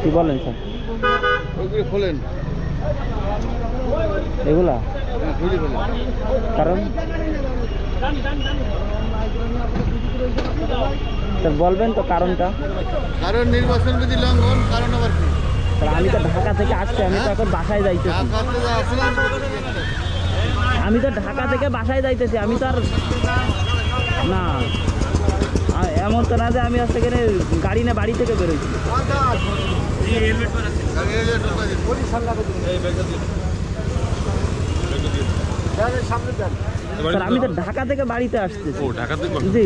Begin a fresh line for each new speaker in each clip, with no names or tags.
কি বলেন স্যার?
ওইগুলো খোলেন,
এগুলা
খুলে ফেলেন।
কারণ স্যার বলবেন তো কারণটা?
কারণ নির্বাচন বিধি লঙ্ঘন। কারণ আবার কি?
স্যার আমি তো ঢাকা থেকে আসছি, আমি তো এখন বাসায় যাইতেছি।
ঢাকাতে যা আসলেন,
আমি তো ঢাকা থেকে বাসায় যাইতেছি, আমি তো আর না এমন তো না যে আমি আজকে এখানে গাড়ি না বাড়ি থেকে বেরোইছি। স্যার আমি তো ঢাকা থেকে বাড়িতে আসতেছি।
ও ঢাকা থেকে?
জি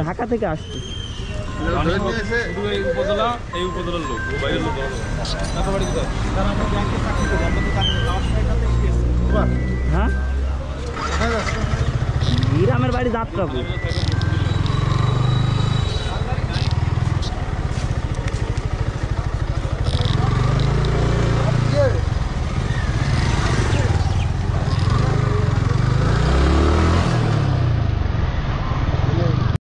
ঢাকা থেকে আসছি।
এই উপজেলার লোক, ও বাইরের লোক।
হ্যাঁ গ্রামের বাড়ি যাত্রাপুর।